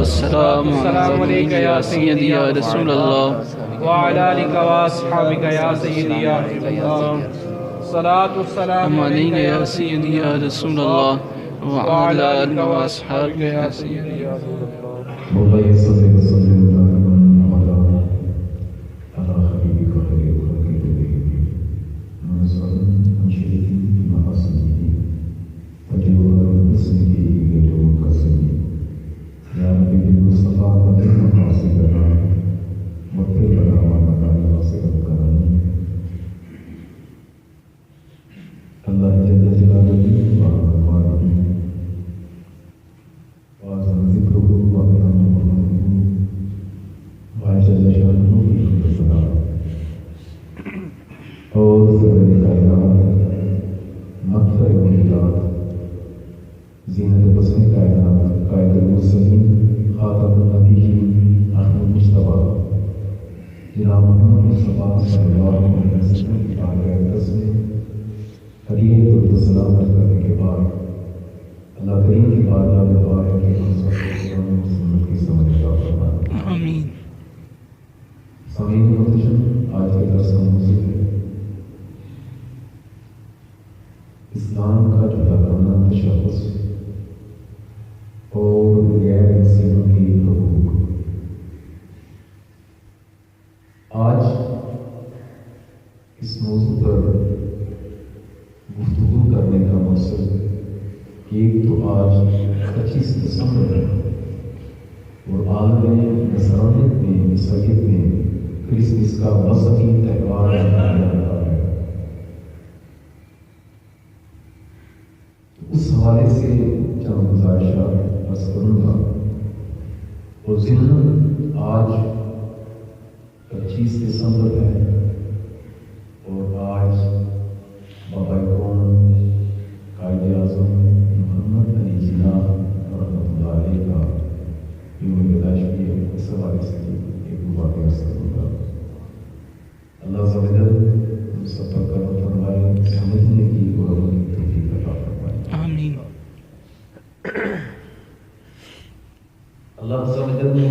والسلام علیکہ یا سیدی یا رسول اللہ وعلی آلک واصحابک یا سیدی یا حبیب اللہ صلاۃ والسلام علیکہ یا سیدی یا رسول اللہ وعلی آلک واصحابک یا سیدی یا رسول اللہ مولا صلی وسلم دائما ابدا على حبيبك خير خلق الله منزلا شريف بمحاسنه وجوهر حسنه غير منقسم يا نبي المصطفى قدم مقاصدنا واغفر لنا وعنا ناصر الكرم الله جل جلاله وعظم وعظم ذكره وأكرم حرمته وجل شأنه بالصلاة اور سرور کائنات مقصد موجودات زینت بسم کائنات قائد المرسلین خاتم النبیین احمد مصطفیٰ جناب محمد مصطفیٰ صلی اللہ علیہ وسلم کی آگاہ میں حدیث السلام کرنے کے بعد اللہ کریم کی بارگاہ میں دعا ہے کہ ہم سب کو سنت کی سمجھ عطا فرمائے آمین سامعین محترم آج کے درس کا موضوع ہے اسلام کا جدا کرنا تشخص اور غیر مسلموں کی حقوق۔ آج اس موضوع پر گفتگو کرنے کا مقصد ایک تو آج 25 دسمبر ہے اور عالم نصرانیت میں عیسائیت میں کرسمس کا مذہبی تہوار منایا جاتا ہے۔ اس حوالے سے چند گزارشات عرض کروں گا اور ضمن آج 25 دسمبر ہے اور آج بابا قوم قائد اعظم محمد علی جناح رحمۃ اللہ علیہ کا یوم پیدائش بھی ہے۔ اس حوالے سے ایک بات عرض کروں گا۔ اللہ عز و جل ہم سب پر کرم فرمائے، سمجھنے کی اور عمل کی توفیق عطا فرمائے آمین۔ اللہ عز و جل نے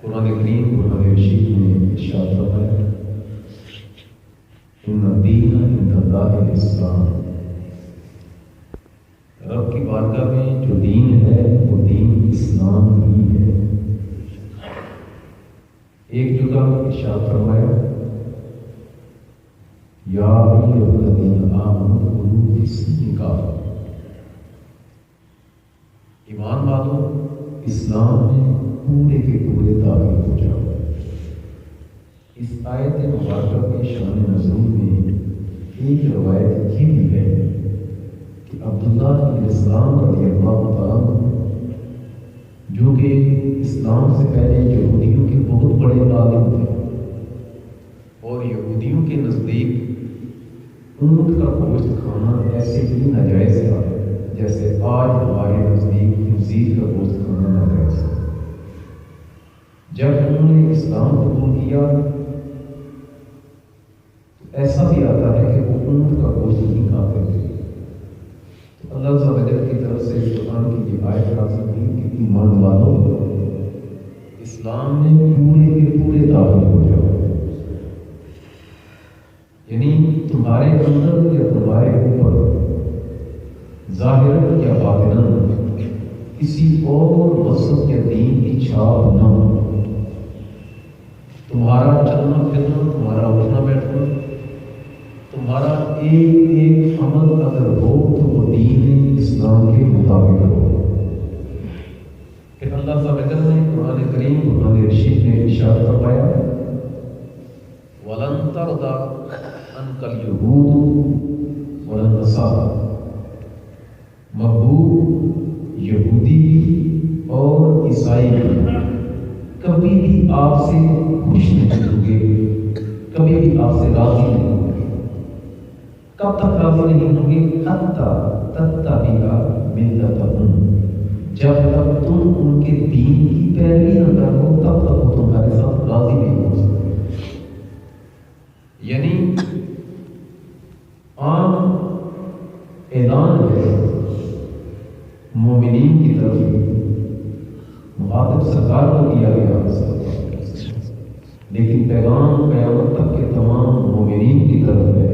قرآن کریم قرآن رشید میں ارشاد فرمایا ان الدین عند اللہ الاسلام، رب کی بارگاہ میں جو دین ہے وہ دین اسلام ہی ہے۔ ایک جگہ ارشاد فرمایا یا ایھا الذین آمنوا ادخلوا فی السلم کافۃ، ایمان والوں اسلام میں پورے کے پورے داخل ہو جاؤ۔ اس آیت مبارکہ کے شان نزول میں ایک روایت یہ بھی ہے کہ عبداللہ بن اسلام رضی اللہ تعالیٰ عنہ جو کہ اسلام سے پہلے یہودیوں کے بہت بڑے عالم تھے اور یہودیوں کے نزدیک اونٹ کا گوشت کھانا ایسے ہی ناجائز تھا جیسے آج ہمارے نزدیک خنزیر کا گوشت کھانا ناجائز ہے۔ جب انہوں نے اسلام قبول کیا تو ایسا بھی آتا ہے کہ وہ اونٹ کا گوشت نہیں کھاتے تھے۔ تو اللہ عز و جل کی طرف سے قرآن کی یہ آیت نازل ہوئی کہ ایمان والوں اسلام میں پورے کے پورے داخل ہو جاؤ، یعنی تمہارے اندر یا تمہارے اوپر ظاہراً یا باطناً کسی اور مذہب یا دین کی چھاپ نہ ہو۔ تمہارا چلنا پھرنا، تمہارا اٹھنا بیٹھنا، تمہارا ایک ایک عمل اگر ہو تو وہ دین اسلام کے مطابق ہو۔ پھر اللہ تعالیٰ نے قرآن کریم قرآن رشید میں ارشاد فرمایا وَلَن تَرْضَىٰ عَنْكَ الْيَهُودُ وَلَا النَّصَارَىٰ، مقبول یہودی اور عیسائی کبھی بھی آپ سے خوش نہیں ہوں گے، کبھی بھی آپ سے راضی نہیں ہوں گے۔ کب تک راضی نہیں ہوں گے؟ حتیٰ تتبع ملتہم، جب تک تم ان کے دین کی پیروی نہ کرو تب تک وہ تمہارے ساتھ راضی نہیں ہو سکتے۔ یعنی عام اعلان ہے مومنین کی طرف خطاب سرکار کو دیا گیا، لیکن پیغام قیامت تک کے تمام مومنین کی طرف ہے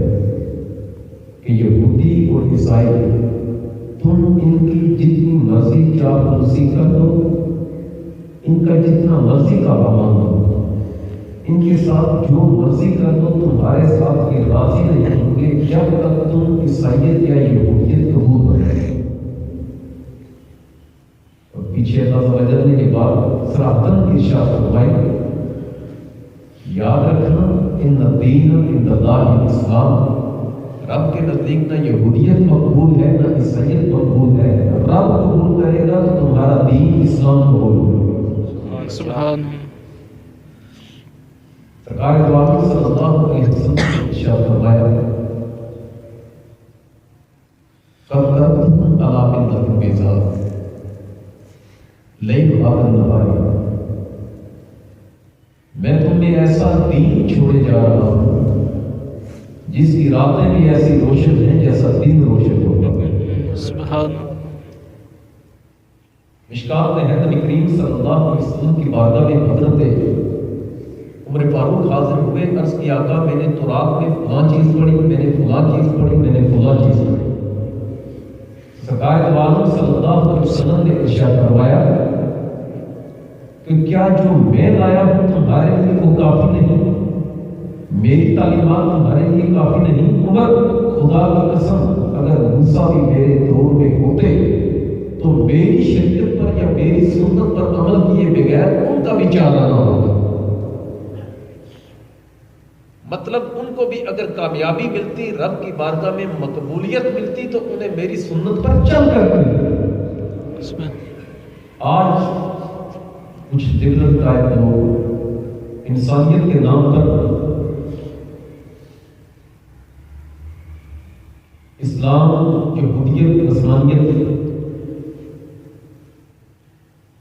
کہ یہودی اور عیسائی تم ان کی جتنی مرضی چاپلوسی کر دو، ان کا جتنا مرضی کا مان دو، ان کے ساتھ جو مرضی کر دو، تمہارے ساتھ یہ راضی نہیں ہوں گے جب تک تم عیسائیت یا یہودیت قبول نہ کرو۔ اور پیچھے اللہ وجل نے یہ بات صراحتاً ارشاد فرمائی، یاد رکھنا ان الدین عند اللہ اسلام، رب کے نزدیک نہ یہودیت مقبول ہے نہ عیسائیت مقبول ہے، رب قبول کرے گا تو تمہارا دین اسلام قبول ہوگا۔ سبحان سرکار دو عالم صلی اللہ علیہ وسلم نے ارشاد فرمایا، قدرتم علی ملت بیضاء لیلھا کالنہار، میں تمہیں ایسا دین چھوڑے جا رہا ہوں جس کی راتیں بھی ایسی روشن ہیں جیسا دن روشن ہوگا۔ سبحان مشکات میں ہے نبی کریم صلی اللہ علیہ وسلم کی بارگاہ میں حضرت عمر فاروق حاضر ہوئے، عرض کی آقا میں نے تورات میں فلاں چیز پڑھی، میں نے فلاں چیز پڑھی، میں نے فلاں چیز پڑھی۔ سرکار دو عالم صلی اللہ علیہ وسلم نے ارشاد فرمایا کہ کیا جو میں لایا ہوں تمہارے لیے وہ کافی نہیں؟ میری تعلیمات تمہارے لیے کافی نہیں؟ عمر خدا کی قسم اگر موسیٰ بھی میرے دور میں ہوتے تو میری شریعت پر یا میری سنت پر عمل کیے بغیر ان کا بھی چارہ نہ ہوگا۔ مطلب ان کو بھی اگر کامیابی ملتی، رب کی بارگاہ میں مقبولیت ملتی تو انہیں میری سنت پر چل کر ملتی۔ آج کچھ دلت قائد لوگ انسانیت کے نام پر اسلام، یہودیت، نصرانیت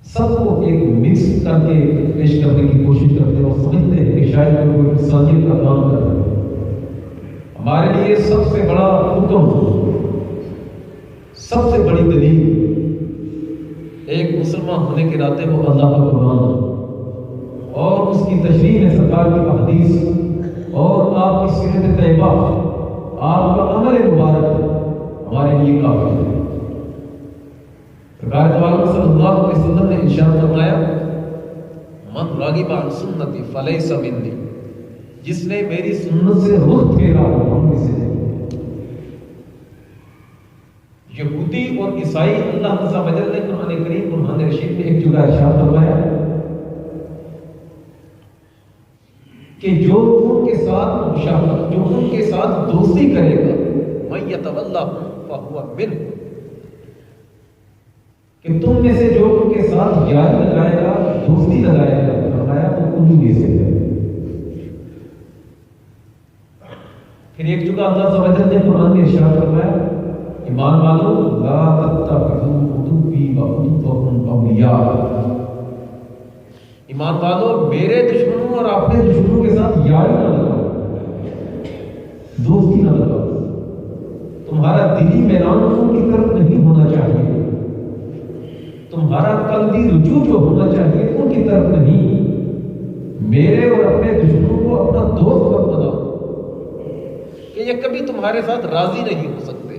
سب کو ایک مکس کر کے پیش کرنے کی کوشش کرتے ہیں اور سمجھتے ہیں کہ شاید کوئی انسانیت کا کام کر رہے ہیں۔ ہمارے لیے سب سے بڑا حکم، سب سے بڑی دلیل ایک مسلمان ہونے کے ناطے وہ اللہ کا قرآن اور اس کی تشریح ہے، سرکار کی احادیث اور آپ کی سیرت طیبہ، آپ کا عمل مبارک ہمارے لیے کافی ہے۔ سرکار دو عالم صلی اللہ علیہ وسلم نے ارشاد فرمایا، من راغب عن سنتی فلیس منی، جس نے میری سنت سے رخ پھیرا وہ ہم میں سے نہیں۔ یہودی اور عیسائی، اللہ عز و جل نے قرآن کریم قرآن رشید میں ایک جگہ ارشاد فرمایا کہ جو ان کے ساتھ مشابہت، جو ان کے ساتھ دوستی کرے گا، من یتولہم فہو منہ، کہ تم میں سے جو ان کے ساتھ یاری لگائے گا، دوستی لگائے گا، فرمایا وہ انہی میں سے ہے۔ پھر ایک جگہ اللہ عز و جل نے قرآن میں ارشاد فرمایا، ایمان والو لا تتخذوا عدوی وعدوکم اولیاء، ایمان والو میرے دشمنوں اور اپنے دشمنوں کے ساتھ یاری نہ لگاؤ، دوستی نہ لگاؤ۔ تمہارا دلی میلان ان کی طرف نہیں ہونا چاہیے، تمہارا قلبی رجوع جو ہونا چاہیے ان کی طرف نہیں، میرے اور اپنے دشمنوں کو اپنا دوست مت بناؤ کہ یہ کبھی تمہارے ساتھ راضی نہیں ہو سکتے۔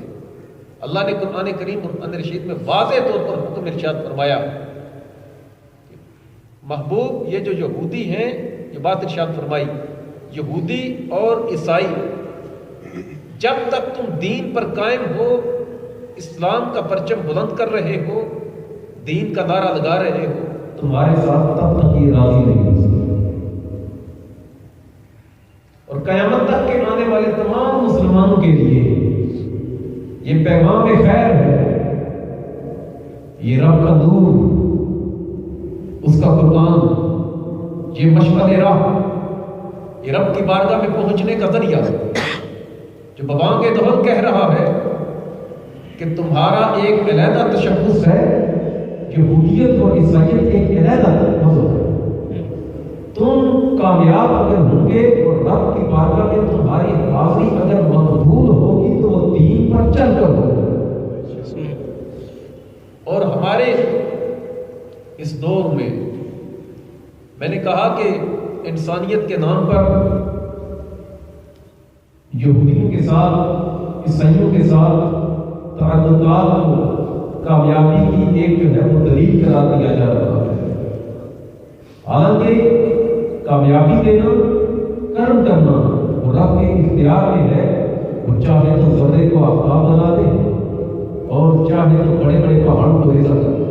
اللہ نے قرآن کریم قرآن رشید میں واضح طور پر حکم ارشاد فرمایا، محبوب یہ جو یہودی ہیں، یہ بات ارشاد فرمائی، یہودی اور عیسائی جب تک تم دین پر قائم ہو، اسلام کا پرچم بلند کر رہے ہو، دین کا نعرہ لگا رہے ہو، تمہارے ساتھ تب تک یہ راضی نہیں ہو سکتے۔ اور قیامت تک کے آنے والے تمام مسلمانوں کے لیے یہ پیغام خیر ہے، یہ رب کا نور، اس کا قرآن، یہ مشعل راہ، یہ رب کی بارگاہ میں پہنچنے کا ذریعہ ہے، جو ببانگ دہل کہہ رہا ہے کہ تمہارا ایک علیحدہ تشخص ہے، یہودیت اور عیسائیت ایک علیحدہ مذہب ہے۔ تم کامیاب اگر ہوں گے اور رب کی بارگاہ میں تمہاری حاضری اگر مقبول ہوگی تو وہ دین پر چل کر ہوگی۔ اور ہمارے اس دور میں میں نے کہا کہ انسانیت کے نام پر یہودیوں کے ساتھ عیسائیوں کے ساتھ تعلقات کو کامیابی کی ایک جو ہے وہ دلیل قرار دیا جا رہا ہے. حالانکہ کامیابی دینا، کرم کرنا وہ رب کے اختیار میں ہے. وہ چاہے تو ذرے کو آفتاب بنا دے اور چاہے تو بڑے بڑے پہاڑوں کو ایسا کر دے.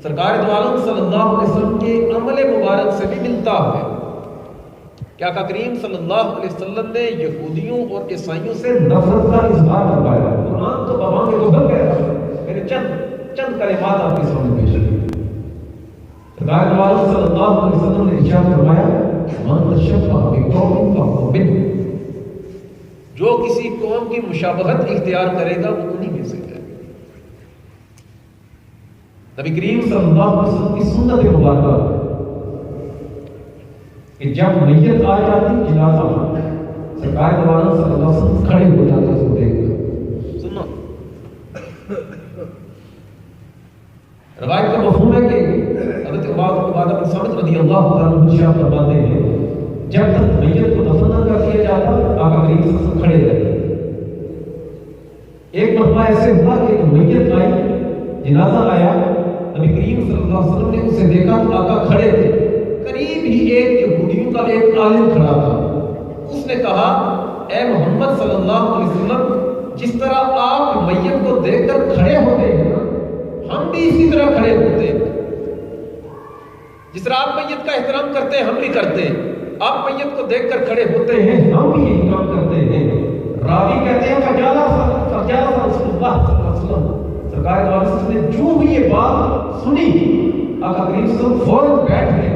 سرکار دو عالم صلی اللہ علیہ وسلم کے عمل مبارک سے بھی ملتا ہے کہ آقا کریم صلی اللہ علیہ وسلم نے یہودیوں اور عیسائیوں سے نفرت کا اظہار کروایا. قرآن تو بابا کے گھر کہہ رہا ہے. میرے چند کلمات آپ کے سامنے پیش کریں. سرکار دو عالم صلی اللہ علیہ وسلم نے ارشاد فرمایا من تشبہ بقوم فهو منهم. جو کسی قوم کی مشابہت اختیار کرے گا وہ انہی میں سے ہے. نبی کریم صلی اللہ علیہ وسلم کی سنت مبارکہ کہ جب میت آ جاتی جنازہ سرکار دو عالم صلی اللہ علیہ وسلم کھڑے ہو جاتے اس کو دیکھ کر. سننا روایت کا مفہوم ہے کہ حضرت عبادہ بن صامت رضی اللہ تعالیٰ عنہ ارشاد فرماتے ہیں جب تک میت کو دفن نہ کر دیا جاتا آقا کریم صلی اللہ علیہ وسلم کھڑے رہتے. ایک مرتبہ ایسے ہوا کہ ایک میت آئی، جنازہ آیا، نبی کریم صلی اللہ علیہ وسلم نے اسے دیکھا تو آقا کھڑے تھے. قریب ہی ایک یہودیوں کا ایک عالم کھڑا تھا. اس نے کہا اے محمد صلی اللہ علیہ وسلم جس طرح آپ میت کو دیکھ کر کھڑے ہوتے ہیں ہم بھی اسی طرح کھڑے ہوتے ہیں. جس طرح آپ میت کا احترام کرتے ہیں ہم بھی کرتے ہیں. آپ میت کو دیکھ کر کھڑے ہوتے ہیں ہم بھی یہی کام کرتے ہیں. راوی کہتے ہیں فجالہ رسول اللہ صلی اللہ علیہ وسلم سرکار دو عالم نے جو بھی یہ بات سنی آقا کریم صلی اللہ علیہ وسلم فوراً بیٹھ گئے.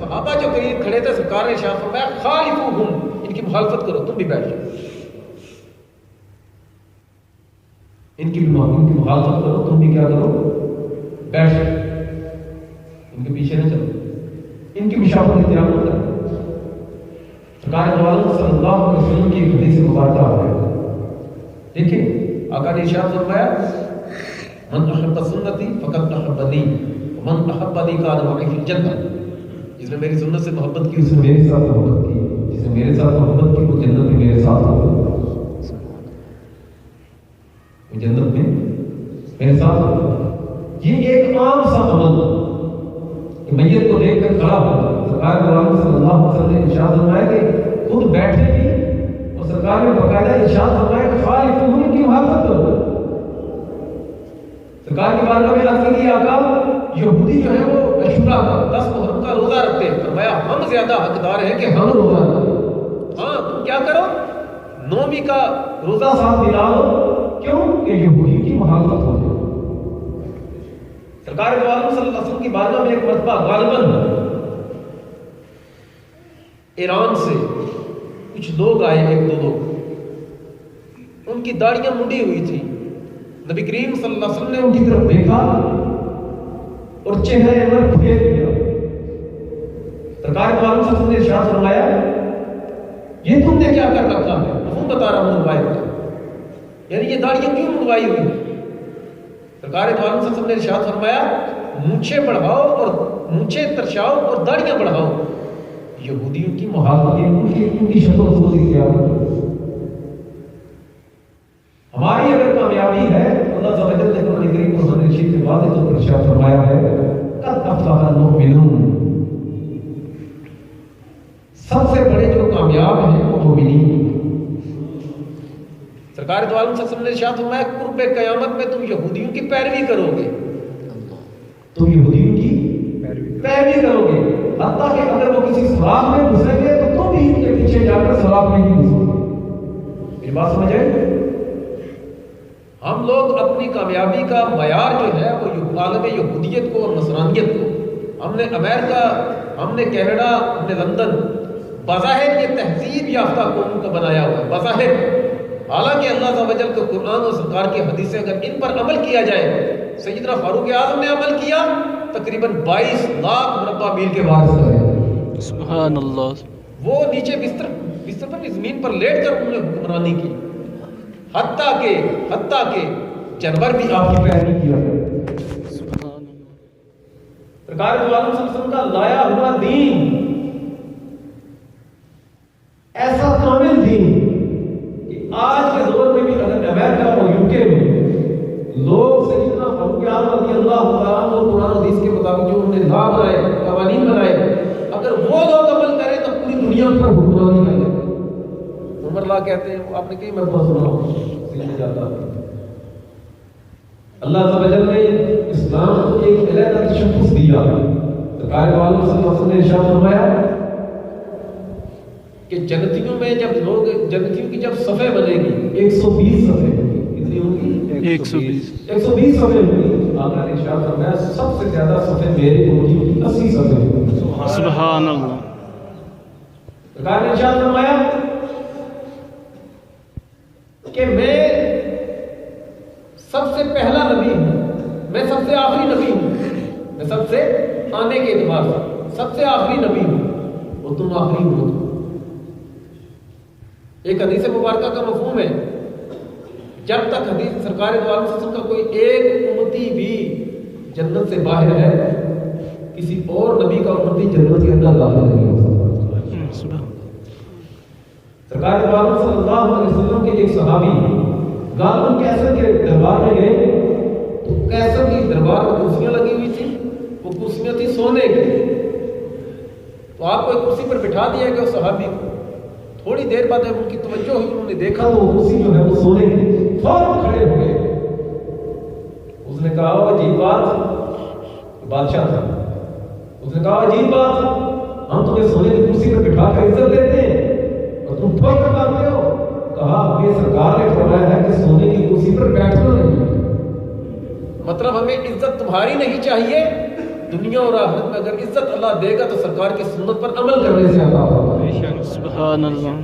صحابہ جو قریب کھڑے تھے سرکار نے ارشاد فرمایا خالفوہم، ان کی مخالفت کرو، تم بھی بیٹھ جاؤ. ان کی مخالفت کرو، تم بھی کیا کرو، بیٹھ جاؤ. ان کے پیچھے نہ چلو، ان کی مشابہت اختیار نہ کرو. سرکار دو عالم صلی اللہ علیہ وسلم کی حدیث مبارکہ ہے. دیکھیں آقا نے ارشاد فرمایا من احب سنتی فقد احبنی ومن احبنی کان معی فی الجنہ. جس نے میری سنت سے محبت کی اس نے میرے ساتھ محبت کی، جس نے میرے ساتھ محبت کی وہ جنت میں میرے ساتھ ہوگا. وہ جنت میں میرے ساتھ ہوگا. یہ ایک عام سا عمل کہ میت کو دیکھ کر کھڑا ہوگا. سرکار دو عالم صلی اللہ علیہ وسلم نے ارشاد فرمایا کہ خود بیٹھے بھی اور سرکار نے باقاعدہ ارشاد فرمایا کہ خالفوہم، ان کی مخالفت کرو. سرکار کے بارگاہ میں عرض کی آقا یہودی جو ہے وہ عاشوراء کا 10 محرم کا روزہ رکھتے ہیں. فرمایا ہم زیادہ حقدار ہیں کہ ہم روزہ رکھیں. ہاں تم کیا کرو 9ویں کا روزہ ساتھ ملا لو. کیوں کہ یہودی کی مخالفت ہو جائے. سرکار دو عالم صلی اللہ علیہ وسلم کی بارگاہ میں ایک مرتبہ غالباً ایران سے کچھ لوگ آئے، ایک دو لوگ، ان کی داڑیاں منڈی ہوئی تھی. نبی کریم صلی اللہ علیہ وسلم نے ان کی طرف دیکھا اور چہرے پر پھیر دیا. سرکار دو عالم صلی اللہ علیہ وسلم نے ارشاد فرمایا یہ تم نے کیا کر رکھا ہے؟ مفہوم بتا رہا ہوں روایت کا، یعنی یہ داڑیاں کیوں منڈوائی ہوئی ہیں؟ سرکار دو عالم صلی اللہ علیہ وسلم نے ارشاد فرمایا مونچھیں بڑھاؤ اور مونچھیں ترشاؤ اور داڑیاں بڑھاؤ. یہودیوں کی محافظت ان کی شکل و صورت اختیار کرو. ہماری اگر کامیابی ہے اللہ تعالیٰ نے قرآن کریم کو قرآن رشید کے واضح طور پر ارشاد فرمایا ہے قد افلح المؤمنون. سب سے بڑے جو کامیاب ہیں وہ مومنین. سرکار دو عالم صلی اللہ علیہ وسلم نے ارشاد فرمایا قرب قیامت میں تم یہودیوں کی پیروی کرو گے. تم یہودیوں کی پیروی کرو گے، حتیٰ کہ اگر وہ کسی سوراخ میں گھسیں گے تو تم بھی ان کے پیچھے جا کر سوراخ میں ہی گھسو گے. میری بات سمجھ آئے؟ ہم لوگ اپنی کامیابی کا معیار جو ہے وہ عالم یہودیت کو اور نصرانیت کو، ہم نے امریکہ، ہم نے کینیڈا، ہم نے لندن، بظاہر یہ تہذیب یافتہ قوم کا بنایا ہوا ہے بظاہر. حالانکہ اللہ عز و جل کے قرآن اور سرکار کی حدیثیں اگر ان پر عمل کیا جائے، سیدنا فاروق اعظم نے عمل کیا تقریباً 22 لاکھ مربع میل کے وارث ہے. سبحان اللہ. وہ نیچے بستر پر بھی زمین پر لیٹ کر انہوں نے حکمرانی کی، حتیٰ کہ جانور بھی آپ کی پیروی کیا. سرکار دو عالم صلی اللہ علیہ وسلم کا لایا ہوا دین ایسا کامل دین کہ آج کے دور میں بھی اگر امریکہ اور یوکے میں لوگ سیدنا فاروق اعظم رضی اللہ تعالیٰ عنہ قرآن حدیث کے مطابق جو انہوں نے لا بنائے قوانین بنائے اگر وہ لوگ عمل کریں تو پوری دنیا پر حکمرانی کر لیں. عمر اللہ کہتے ہیں آپ نے کئی مرتبہ سنا سینے جاتا ہے اللہ عز و جل نے اسلام کو ایک علیحدہ تشخص دیا. سرکار دو عالم صلی اللہ علیہ وسلم نے ارشاد فرمایا کہ جنتیوں میں جب لوگ جنتیوں کی جب صفیں بنے گی 120 صفیں کتنی ہوں گی 120 صفیں ہوں گی. آپ نے ارشاد فرمایا سب سے زیادہ صفیں میرے امتیوں کی 80 صفیں ہوں گی. سبحان اللہ. سرکار نے ارشاد فرمایا کہ میں سب سے پہلا نبی ہوں, میں سب سے آخری نبی ہوں, میں سب سے آنے کے اعتبار سے سب سے آخری نبی ہوں اور تم آخری ہو. ایک حدیث مبارکہ کا مفہوم ہے جب تک حدیث سرکار دو عالم صلی اللہ علیہ وسلم کا کوئی ایک امتی بھی جنت سے باہر ہے کسی اور نبی کا امتی جنت کے اندر داخل نہیں ہو سکتا. سرکار دو عالم صلی اللہ علیہ وسلم کے ایک صحابی غالباً کیسر کے دربار میں گئے تو کیسر کی دربار میں کرسیاں لگی ہوئی تھی, وہ کرسیاں تھی سونے کی. تو آپ کو ایک کرسی پر بٹھا دیا کہ وہ صحابی کو تھوڑی دیر بعد جب ان کی توجہ ہوئی انہوں نے دیکھا تو وہ کرسی جو ہے وہ سونے کی, فوراً کھڑے ہو گئے. اس نے کہا وہ عجیب بات, بادشاہ تھا, اس نے کہا عجیب بات, ہم تمہیں سونے کی کرسی پر بٹھا کر عزت دیتے ہیں اور تم ٹھوکر مارتے ہو. کہا ہمیں سرکار نے فرمایا ہے کہ سونے کی کرسی پر بیٹھنا نہیں. مطلب ہمیں عزت تمہاری نہیں چاہیے, دنیا اور آخرت میں اگر عزت اللہ دے گا تو سرکار کی سنت پر عمل کرنے سے عطا ہوگا. سبحان اللہ.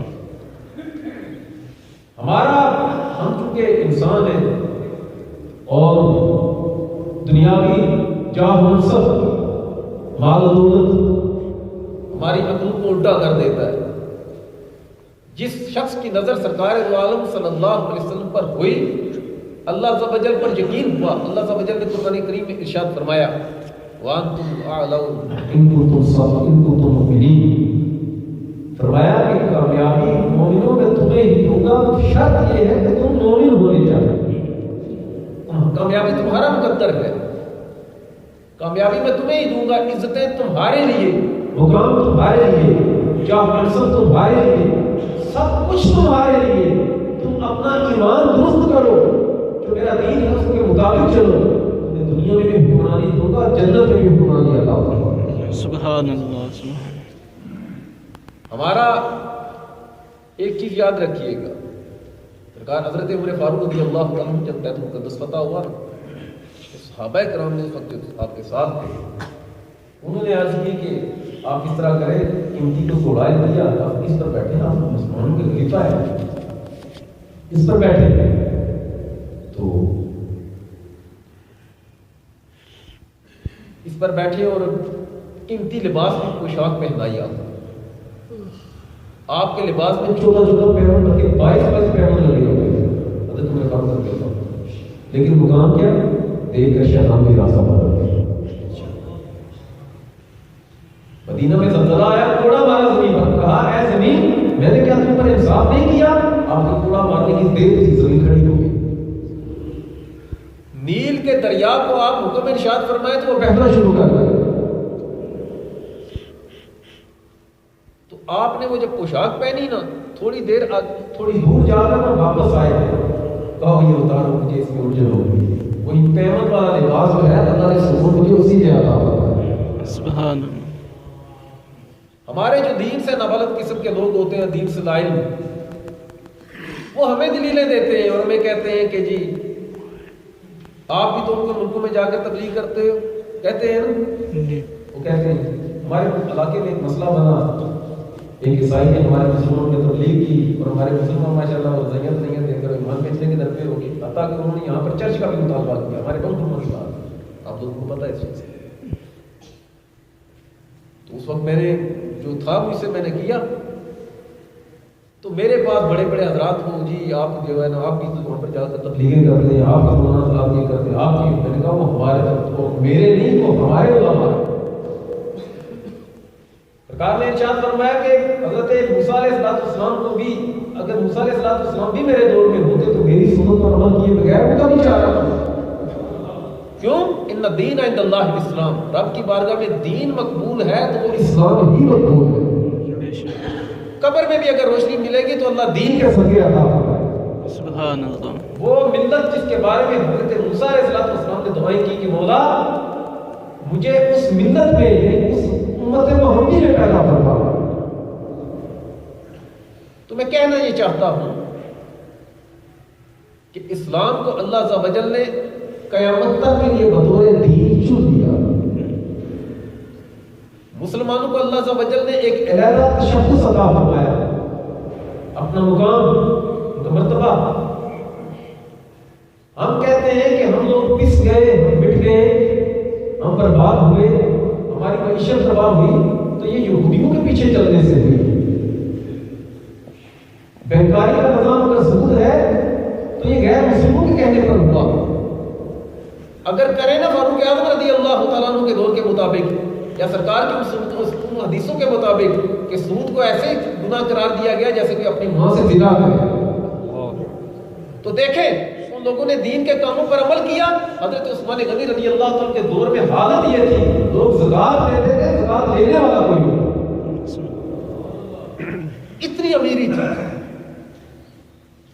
ہمارا ہم چونکہ انسان ہیں اور دنیاوی جاہ منصب مال و دولت ہماری عقل کو الٹا کر دیتا ہے. جس شخص کی نظر سرکار دو عالم صلی اللہ علیہ وسلم پر ہوئی اللہ عز و جل پر یقین ہوا. اللہ عز و جل نے قرآن کریم میں ارشاد فرمایا وَأَنْتُمْ أَعْلَوْنَ إِن كُنتُم مُؤْمِنِينَ. فرمایا کہ کامیابی مومنوں میں تمہیں ہی دوں گا, شرط یہ ہے کہ تم مومن ہونے چاہیے. کامیابی تمہارا مقدر ہے, کامیابی میں تمہیں ہی دوں گا, عزتیں تمہارے لیے, مقام تمہارے لیے, جاہ منصب تمہارے لیے, سب کچھ تمہارے لیے. تم اپنا ایمان درست کرو, جو میرا دین ہے اس کے مطابق چلو, تمہیں دنیا میں بھی حکمرانی دوں گا, جنت میں بھی حکمرانی عطا فرماؤں. سبحان اللہ. ہمارا ایک چیز یاد رکھیے گا, سرکار حضرت عمر فاروق رضی اللہ تعالیٰ عنہ جب بیت المقدس فتح ہوا صحابہ کرام نے اس وقت آپ کے ساتھ تھے, انہوں نے عرض کی کہ آپ اس طرح کریں قیمتی کو گھوڑائے دیا, آپ اس پر بیٹھے, آپ مسلمانوں کے خلیفہ ہیں, اس پر بیٹھے. تو اس پر بیٹھے اور قیمتی لباس کی پوشاک پہنائی. آپ کے لباس میں 14 پیروں کر کے 22 پیروں لگے ہوئے تھے حضرت عمر فاروق رضی اللہ عنہ. لیکن مقام کیا دیکھ کر شیطان بھی راستہ بدل گیا. مدینہ میں زلزلہ آیا, کوڑا مارا زمین پر, کہا اے زمین میں نے کیا تم پر انصاف نہیں کیا. آپ کو کوڑا مارنے کی دیر تھی, زمین کھڑی ہو گئی. نیل کے دریا کو آپ حکم ارشاد فرمائے تو وہ بہنا شروع کر دیا. تو آپ نے وہ جب پوشاک پہنی نا, تھوڑی دور جا کر واپس آئے, کہا یہ اتارو مجھے اس میں الجھن ہو گئی. وہی قیامت والا لباس جو ہے اللہ نے سکون مجھے اسی سے عطا فرمایا. سبحان اللہ. ہمارے جو دین سے نابلد قسم کے لوگ ہوتے ہیں, دین سے لاعلم, وہ ہمیں دلیلیں دیتے ہیں اور ہمیں کہتے ہیں کہ جی آپ بھی تو ان کے ملکوں میں جا کر تبلیغ کرتے ہو, کہتے ہیں نا. وہ کہتے ہیں ہمارے علاقے میں ایک مسئلہ بنا, ایک عیسائی نے ہمارے مسلمانوں نے تبلیغ کی اور ہمارے مسلمان ماشاءاللہ اور زیت دے کر ایمان بیچنے کے درپے ہو گئے, حتیٰ کہ انہوں نے یہاں پر چرچ کا بھی مطالبہ کیا. ہمارے بہت مسئلہ, آپ لوگوں کو پتہ ہے اس چیز سے. تو اس وقت میں نے جو تھا مجھ سے میں نے کیا, تو میرے پاس بڑے بڑے حضرات ہوں, جی آپ جو ہے نا آپ بھی وہاں پر جا کر تبلیغیں کرتے ہیں, آپ کا مولانا صاحب یہ کرتے ہیں, آپ کی. میں نے کہا وہ ہمارے, وہ میرے نہیں, وہ ہمارے علماء. سرکار نے ارشاد فرمایا کہ حضرت موسیٰ علیہ السلام کو بھی، اگر موسیٰ علیہ السلام بھی میرے دور میں ہوتے تو میری سنت پر عمل کیے بغیر وہ کبھی چاہ رہا تھا. کیوں؟ ان الدین عند اللہ الاسلام، رب کی بارگاہ میں دین مقبول ہے تو وہ اسلام ہی مقبول ہے. قبر میں بھی اگر روشنی ملے گی تو اللہ دین کے صدقے عطا فرمائے. سبحان اللہ. وہ ملت جس کے بارے میں حضرت موسیٰ علیہ السلام نے دعائیں کی کہ مولا مجھے اس ملت میں، اس امت محمدی میں پیدا فرما. تو میں کہنا یہ چاہتا ہوں کہ اسلام کو اللہ عز و جل نے قیامت تک کے لیے بطور دین چن دیا. مسلمانوں کو اللہ عز و جل نے ایک علیحدہ تشخص عطا فرمایا، اپنا مقام، مرتبہ. ہم کہتے ہیں کہ ہم لوگ پس گئے، ہم مٹ گئے، ہم برباد ہوئے، ہماری معیشت تباہ ہوئی تو یہ یہودیوں کے پیچھے چلنے سے ہوئی. بینکاری کا نظام اگر سود ہے تو یہ غیر مسلموں کے کہنے پر ہوا. اگر کرے نا فاروق اعظم رضی اللہ تعالیٰ عنہ کے دور کے مطابق یا سرکار کی حدیثوں کے مطابق کہ سود کو ایسے گناہ قرار دیا گیا جیسے کہ اپنی ماں سے زنا کرے، تو دیکھیں ان لوگوں نے دین کے کاموں پر عمل کیا. حضرت عثمان غنی رضی اللہ تعالیٰ کے دور میں حالت یہ تھی، لوگ زکات دیتے تھے، زکات لینے والا کوئی نہیں. اتنی امیری تھی.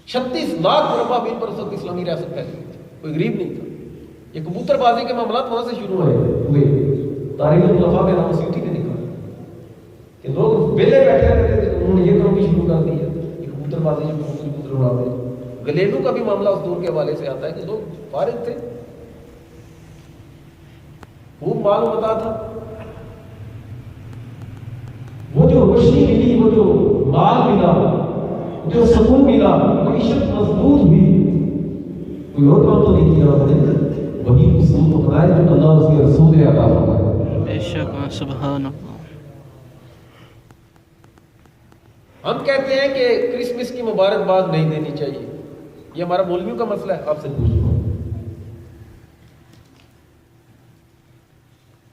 36 لاکھ مربع میل پر اس وقت اسلامی ریاست پھیلی تھی، کوئی غریب نہیں تھا. یہ کبوتر بازی کے معاملات وہاں سے شروع ہوئے. تاریخ الخلفاء میں نام سیٹھی نے لکھا کہ لوگ بیلے بیٹھے رہتے تھے، انہوں نے یہ کام بھی شروع کر دیا. یہ کبوتر بازی جو کبوتر اڑاتے ہیں، گلیلو کا بھی معاملہ اس دور کے حوالے سے آتا ہے کہ لوگ فارغ تھے، خوب مال متا تھا. وہ جو روشنی ملی، وہ جو مال ملا، جو سکون ملا، معیشت مضبوط ہوئی، کوئی اور کام تو نہیں کیا انہوں نے، وہی اصول کو بنائے جو اللہ اس کے رسول نے عطا فرمایا. بے شک. سبحان اللہ. ہم کہتے ہیں کہ کرسمس کی مبارکباد نہیں دینی چاہیے. یہ ہمارا مولویوں کا مسئلہ ہے، آپ سے پوچھ رہا ہوں.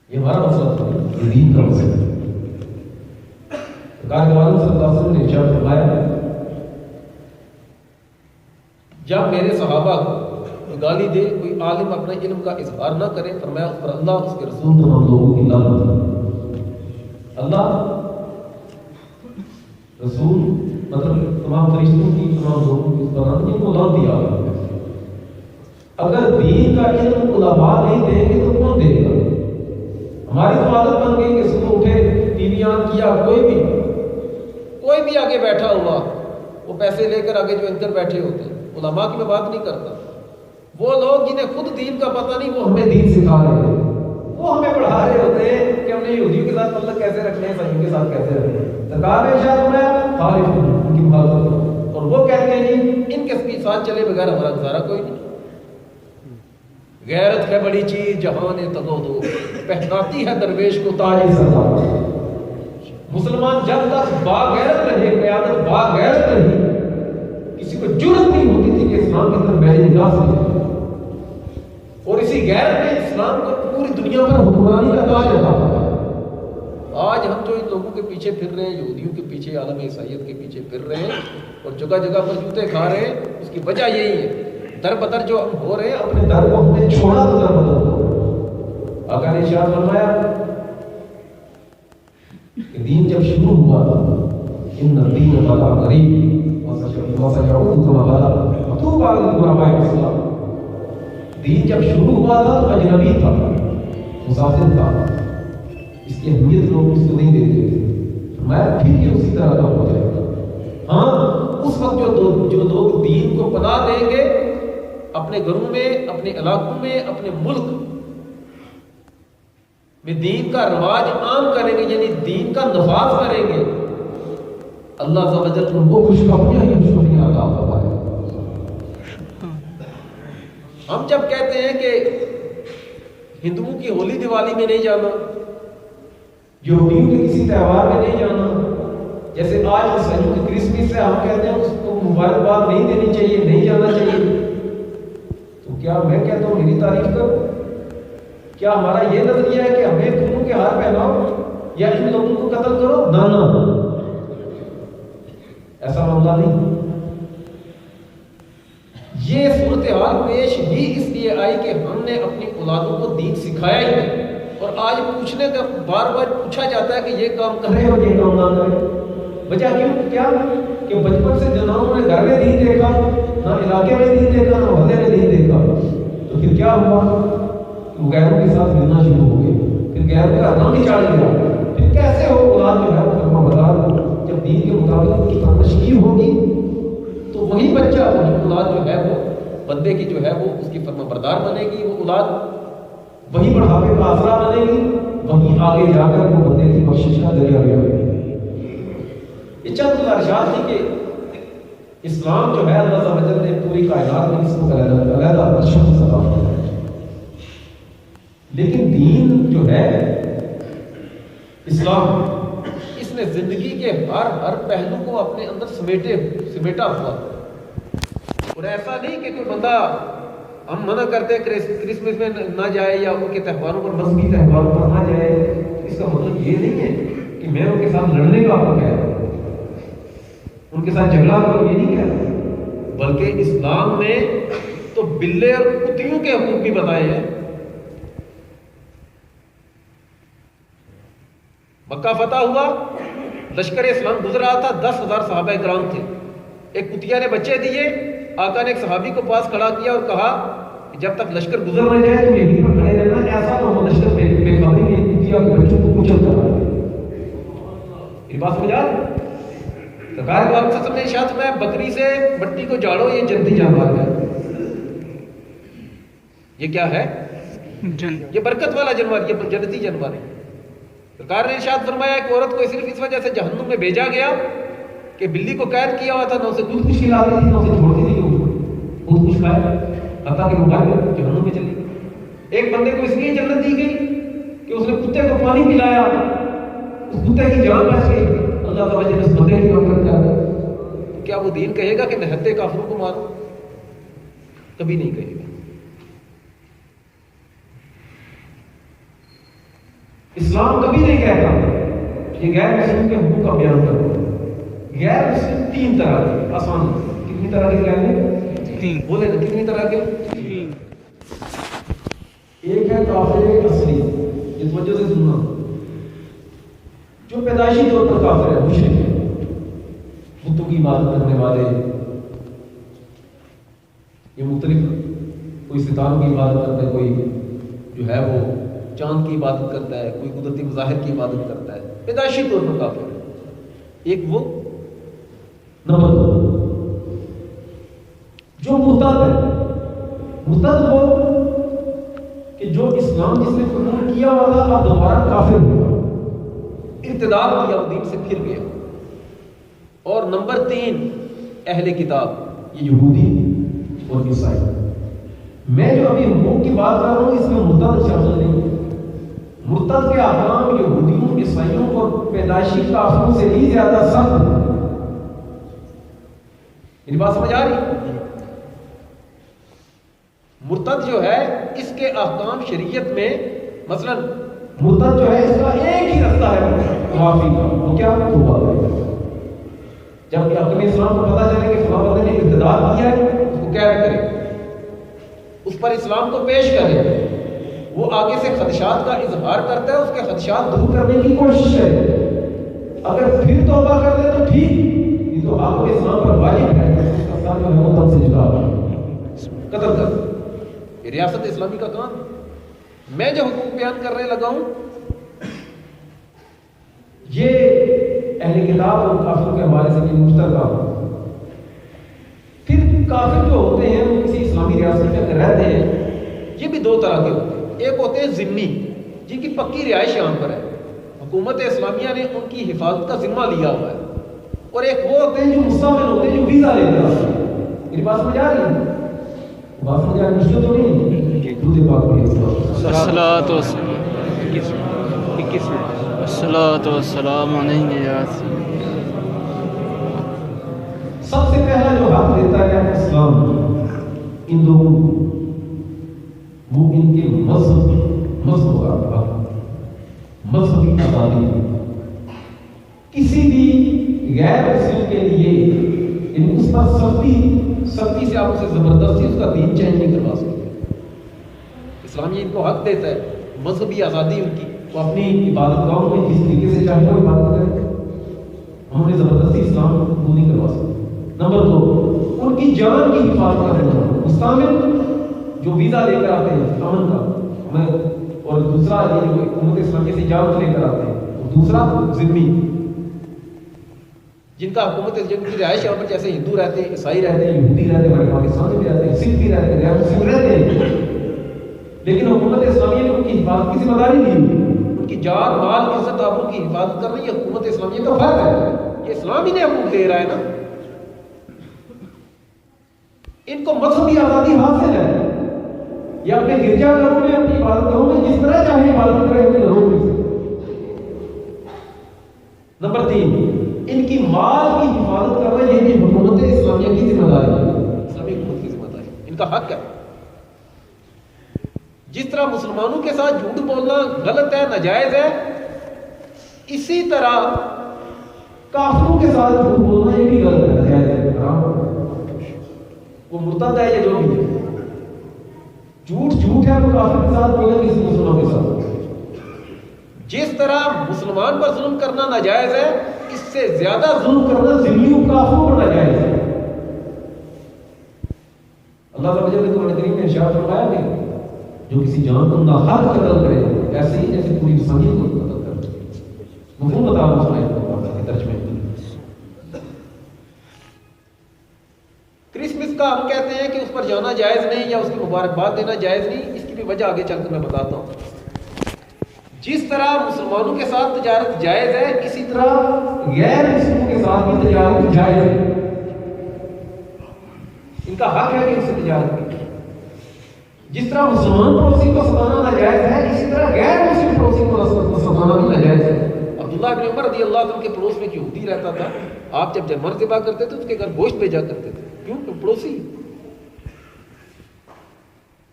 یہ ہمارا مسئلہ تھا، یہ دین کا مسئلہ ہے. صلی اللہ علیہ وسلم نے ارشاد فرمایا جب میرے صحابہ گالی دے کوئی عالم اپنے علم کا اظہار نہ کرے، فرمایا اس پر اللہ، اس کے رسول تمام لوگوں کی لعنت. اللہ، رسول مطلب تمام فرشتوں کی، تمام لوگوں کی اس پر لعنت کو لعنت دیا. اگر دین کا علم علماء نہیں دیں گے تو کون دے گا؟ ہماری تو عادت بن گئی کہ صبح اٹھے، ٹی وی آن کیا، کوئی بھی آگے بیٹھا ہوا، وہ پیسے لے کر آگے جو اینکر بیٹھے ہوتے ہیں. علماء کی میں بات نہیں کرتا، وہ لوگ جنہیں خود دین کا پتہ نہیں وہ ہمیں دین سکھا رہے ہیں، وہ ہمیں پڑھا رہے ہوتے ہیں کہ ہم نے یہودیوں کے ساتھ تعلق کیسے رکھنے ہیں، عیسائیوں کے ساتھ کیسے رکھنے ہیں. سرکار نے ارشاد فرمایا خالف ان کی مخالفت کرو. اور وہ کہتے ہیں نہیں ان کے ساتھ چلے بغیر ہمارا گزارا کوئی نہیں. غیرت ہے بڑی چیز جہان تگو دو، پہناتی ہے درویش کو تاج سردار. مسلمان جب تک باغیرت رہے، قیادت باغیرت رہی، کسی کو جرأت نہیں ہوتی تھی کہ اسلام کی طرف میری نگاہ سے جائے. اور اسی غیرت میں اسلام کو پوری دنیا پر حکمرانی کا تاج عطا فرمایا. آج ہم جو ان لوگوں کے پیچھے پھر رہے ہیں، یہودیوں کے پیچھے، عالم عیسائیت کے پیچھے پھر رہے ہیں اور جگہ جگہ پر جوتے کھا رہے ہیں، اس کی وجہ یہی ہے. در بدر جو ہم ہو رہے ہیں، اپنے در کو ہم نے چھوڑا تو در بدر ہو. آقا نے ارشاد فرمایا کہ دین جب شروع ہوا تھا، ان الدین بدا قریب وسيعود كما بدا مطلوب على القرباء الاسلام. دین جب شروع ہوا تھا تو اجنبی تھا، مسافر تھا، اس کی اہمیت لوگ اس کو نہیں دیتے تھے. میں پھر یہ اسی طرح کا ہو جائے گا. ہاں اس وقت جو لوگ دین کو پناہ دیں گے، اپنے گھروں میں، اپنے علاقوں میں، اپنے ملک میں دین کا رواج عام کریں گے، یعنی دین کا نفاذ کریں گے، اللہ عز و جل ان کو خوشخبریاں ہی خوشخبریاں عطا فرمائے. ہم جب کہتے ہیں کہ ہندوؤں کی ہولی دیوالی میں نہیں جانا، یہودیوں کے کسی تہوار میں نہیں جانا، جیسے آج عیسائیوں کی کرسمس ہے، ہم کہتے ہیں اس کو مبارکباد نہیں دینی چاہیے، نہیں جانا چاہیے، تو کیا میں کہتا ہوں میری تعریف کرو؟ کیا ہمارا یہ نظریہ ہے کہ ہمیں پھولوں کے ہار پہناؤ، یا ان لوگوں کو قتل کرو، نہ ایسا معاملہ نہیں۔ یہ صورتحال پیش بھی اس لیے آئی کہ ہم نے اپنی اولادوں کو دین سکھایا ہی نہیں، اور آج پوچھنے کا بار بار پوچھا جاتا ہے کہ یہ کام کر رہے ہو، یہ کام نہ کرے۔ وجہ کیوں؟ کیا کہ بچپن سے جنانوں نے گھر میں دین دیکھا، نہ علاقے میں دین دیکھا، نہ محلے میں دین دیکھا، تو پھر کیا ہوا؟ وہ غیروں کے ساتھ ملنا شروع ہو گئے، پھر غیروں کا رنگ چڑھ گیا۔ پھر کیسے ہو اولاد جو ہے وہ فرما بردار ہو؟ جب دین کے مطابق ان کی تشکیل ہوگی تو وہی بچہ، وہی اولاد جو ہے وہ بندے کی جو ہے وہ اس کی فرما بردار بنے گی، وہ اولاد وہی بڑھاپے کا آسرا بنے گی، وہیں آگے جا کر وہ بندے کی بخشش کا ذریعہ بھی ہوگی۔ یہ چند گزارشات تھی کہ اسلام جو ہے اللہ تعالیٰ نے پوری کائنات میں اس کو علیحدہ شخص عطا کیا ہے، لیکن دین جو ہے اسلام، اس نے زندگی کے ہر پہلو کو اپنے اندر سمیٹا ہوا، اور ایسا نہیں کہ کوئی بندہ ہم منع کرتے کرسمس میں نہ جائے یا ان کے تہواروں پر، مذہبی تہواروں پر نہ جائے، اس کا مطلب یہ نہیں ہے کہ میں ان کے ساتھ لڑنے کا حق ہے، ان کے ساتھ جھگڑا کرو، یہ نہیں کہتا، بلکہ اسلام نے تو بلے اور کتیوں کے حقوق بھی بتائے ہیں۔ مکہ فتح ہوا، لشکر اسلام گزر رہا تھا، 10,000 صحابہ کرام تھے، ایک کتیا نے بچے دیے، آقا نے ایک صحابی کو پاس کھڑا کیا اور کہا کہ جب تک لشکر گزر نہ جائے تو یہیں پر کھڑے رہنا، ایسا نہ ہو لشکر بے خبری میں کتیا کے بچوں کو کچل کر رہا ہے۔ یہ بات سمجھا؟ سرکار کو آپ سے ارشاد میں بکری سے مٹی کو جاڑو، یہ جنتی جانور ہے۔ یہ کیا ہے؟ یہ برکت والا جانور، یہ جنتی جانور ہے۔ سرکار نے ارشاد فرمایا کہ عورت کو صرف اس وجہ سے جہنم میں بھیجا گیا کہ بلی کو قید کیا ہوا تھا، نہ اسے دودھ کچھ کھلاتی تھی، نہ اسے چھوڑتی تھی دودھ کچھ کھائے، حتیٰ کہ وہ جہنم میں چلی گئی۔ ایک بندے کو اس لیے جنت دی گئی کہ اس نے کتے کو پانی پلایا، اس کتے کی جان بچ گئی، اللہ تعالیٰ نے اس بندے کی مغفرت کر دی۔ کیا وہ دین کہے گا کہ نہتے کافروں کو مارو؟ کبھی نہیں کہے گا۔ اسلام کبھی نہیں کہتا یہ غیر مسلم کے حقوق کا بیان کرو۔ غیر مسلم 3 طرح کے، آسان کتنی طرح کے کہیں گے؟ بولے نا کتنی طرح کے؟ ایک ہے کافر اصلی، اس وجہ سے سننا، جو پیدائشی طور پر کافر ہے، مشرک ہے، بتوں کی عبادت کرنے والے، یہ مختلف، کوئی ستاروں کی عبادت کرتا ہے، کوئی جو ہے وہ چاند کی عبادت کرتا ہے، کوئی قدرتی مظاہر کی عبادت کرتا ہے، پیدائشی طور پر کافر ہے۔ ایک وہ نمبر 2 جو مرتد ہے، مرتد وہ کہ جو اسلام جس نے قبول کیا ہوا تھا اب دوبارہ کافر ہوا، ارتداد کیا، وہ دین سے پھر گیا۔ اور نمبر 3 اہل کتاب، یہ یہودی اور عیسائی۔ میں جو ابھی حقوق کی بات کر رہا ہوں اس میں مرتد شامل نہیں، مرتد کے احکام یہودیوں، عیسائیوں اور پیدائشی کافروں سے بھی زیادہ سخت ہیں۔ میری بات سمجھ آ رہی؟ مرتد جو ہے اس کے احکام شریعت میں، مثلا مرتد جو ہے اس کا ایک ہی رستہ ہے معافی کا، وہ کیا؟ توبہ کرے۔ جب کہ اپنے اسلام کو پتہ چلے کہ فلاں بندے نے ارتداد کیا ہے، اس کو قید کرے، اس پر اسلام کو پیش کرے، وہ آگے سے خدشات کا اظہار کرتا ہے، اس کے خدشات دور کرنے کی کوشش ہے، اگر پھر توبہ کر دے تو ٹھیک، یہ تو آپ کے اسلام پر واجب ہے، اس کا ساتھ جو ہے وہ تب سے جدا قتل کر۔ یہ ریاست اسلامی کا کام ہے۔ میں جو حقوق بیان کرنے لگا ہوں یہ اہل کتاب اور کافروں کے حوالے سے بھی مشترکہ ہو۔ پھر کافر جو ہوتے ہیں وہ کسی اسلامی ریاست میں اگر رہتے ہیں، یہ بھی 2 طرح کے ہوتے ہیں۔ ایک ہوتے ہیں ذمہ، جن کی پکی رہائش یہاں پر ہے، حکومت اسلامیہ نے ان کی حفاظت کا ذمہ لیا ہوا ہے، اور ایک وہ ہوتے ہیں جو مستعمل ہوتے ہیں، جو ویزا لیتے ہیں۔ میری بات سمجھ آ رہی ہے؟ بات سمجھ آ رہی؟ مشکل تو نہیں ہے؟ درود پاک پڑھیے۔ الصلاۃ والسلام علیہ یا سب سے پہلا جو حق دیتا ہے اسلام ان لوگوں کو، وہ ان کے مذہب کا حق، مذہبی آزادی کسی بھی غیر مسلم کے لیے اس پر سختی سے آپ اسے زبردستی اس کا دین چینج نہیں کروا سکتے. اسلام یہ ان کو حق دیتا ہے مذہبی آزادی ان کی، وہ اپنی عبادت گاہوں میں جس طریقے سے چاہتے وہ عبادت کریں. ہم نے زبردستی اسلام قبول نہیں کروا سکتے. نمبر 2، ان کی جان کی حفاظت کرنا. مستعمل جو ویزا لے کر آتے ہیں امن کا، اور دوسرا یہ جو حکومت اسلامیہ سے اجازت لے کر آتے ہیں، اور دوسرا ذمہ جن کا حکومت جن کی رہائش یہاں پر جیسے ہندو رہتے ہیں، عیسائی رہتے ہیں، یہودی رہتے ہیں، ہمارے پاکستان میں بھی رہتے ہیں، سکھ بھی رہتے ہیں، غیر مسلم رہتے ہیں، لیکن حکومت اسلامیہ نے ان کی حفاظت کی ذمہ داری لی. ان کی جان مال عزت آبرو کی حفاظت کرنا یہ حکومت اسلامیہ کا فرض ہے. یہ اسلام ہی نے حقوق دے رہا ہے نا. ان کو مذہبی آزادی حاصل ہے. یہ اپنے گرجا گھروں میں اپنی عبادت گاہوں میں جس طرح چاہے عبادت کرے اپنے روک نہیں سکتے. نمبر 3، ان کی مال کی حفاظت کرنا یہ بھی حکومت اسلامیہ کی ذمہ داری ہے. اسلامی حکومت کی ذمہ داری، ان کا حق ہے. جس طرح مسلمانوں کے ساتھ جھوٹ بولنا غلط ہے، ناجائز ہے، اسی طرح کافروں کے ساتھ جھوٹ بولنا یہ بھی غلط ہے، ناجائز ہے، حرام ہے. وہ مرتد ہے یا جو بھی ہے، جھوٹ ہے وہ کافر کے ساتھ بولے کسی مسلمان کے ساتھ. جس طرح مسلمان پر ظلم کرنا ناجائز ہے، اس سے زیادہ ظلم کرنا ذمیوں کافروں پر ناجائز ہے. اللہ تعالیٰ نے قرآن کریم میں ارشاد فرمایا کہ جو کسی جان کو ناحق قتل کرے ایسے ہی جیسے پوری انسانیت کو قتل کرے. مفہوم بتا رہا ہوں ترجمے. کرسمس کا ہم کہتے ہیں کہ اس پر جانا جائز نہیں یا اس کی مبارکباد دینا جائز نہیں. اس کی بھی وجہ آگے چل کر میں بتاتا ہوں. جس طرح مسلمانوں کے ساتھ تجارت جائز ہے، اسی طرح غیر مسلموں کے ساتھ بھی تجارت جائز ہے. ان کا حق ہے کہ ان سے تجارت کی. جس طرح مسلمان پڑوسی کو ستانا ناجائز ہے، اسی طرح غیر مسلم پڑوسی کو ستانا بھی ناجائز ہے. عبداللہ بن عمر رضی اللہ عنہ کے پڑوس میں یہودی رہتا تھا. آپ جب جانور ذبح کرتے تھے اس کے گھر گوشت بھیجا کرتے تھے. کیوں؟ پڑوسی.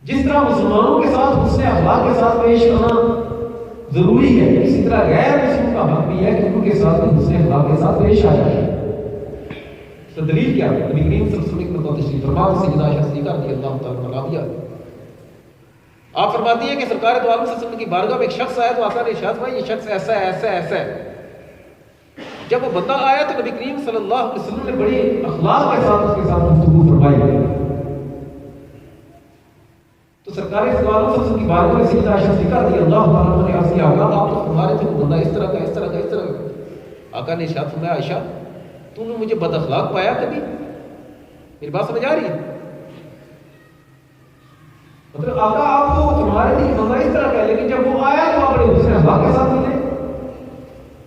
جس طرح مسلمانوں کے ساتھ حسن اخلاق کے ساتھ پیش کرنا ضروری ہے، اسی طرح غیر مسلم کا حق بھی ہے کہ ان کے ساتھ حسن اخلاق کے ساتھ پیش آ جائے. تو دلیل کیا ہے؟ نبی کریم صلی اللہ علیہ وسلم کی تشریف فرما سیدہ عائشہ صدیقہ رضی اللہ تعالیٰ عنہا. آپ فرماتی ہیں کہ سرکار دو عالم صلی اللہ علیہ وسلم کی بارگاہ میں ایک شخص آیا تو آقا نے ارشاد فرمایا یہ شخص ایسا ہے ایسا ہے ایسا ہے. جب وہ بندہ آیا تو نبی کریم صلی اللہ علیہ وسلم نے بڑی اخلاق کے ساتھ اس کے ساتھ گفتگو فرمائی. تو سرکار دو عالم صلی اللہ علیہ وسلم کی بارگاہ میں سیدہ عائشہ صدیقہ رضی اللہ تعالیٰ عنہا نے عرض کیا آقا آپ تو فرما رہے تھے وہ بندہ اس طرح کا اس طرح کا اس طرح کا. آقا نے ارشاد فرمایا عائشہ تو نے مجھے بد اخلاق پایا کبھی؟ میری بات سمجھ آ رہی ہے؟ مطلب آقا آپ تو فرما رہے تھے کہ بندہ اس طرح کا ہے، لیکن جب وہ آیا تو آپ نے حسن اخلاق کے ساتھ ملے.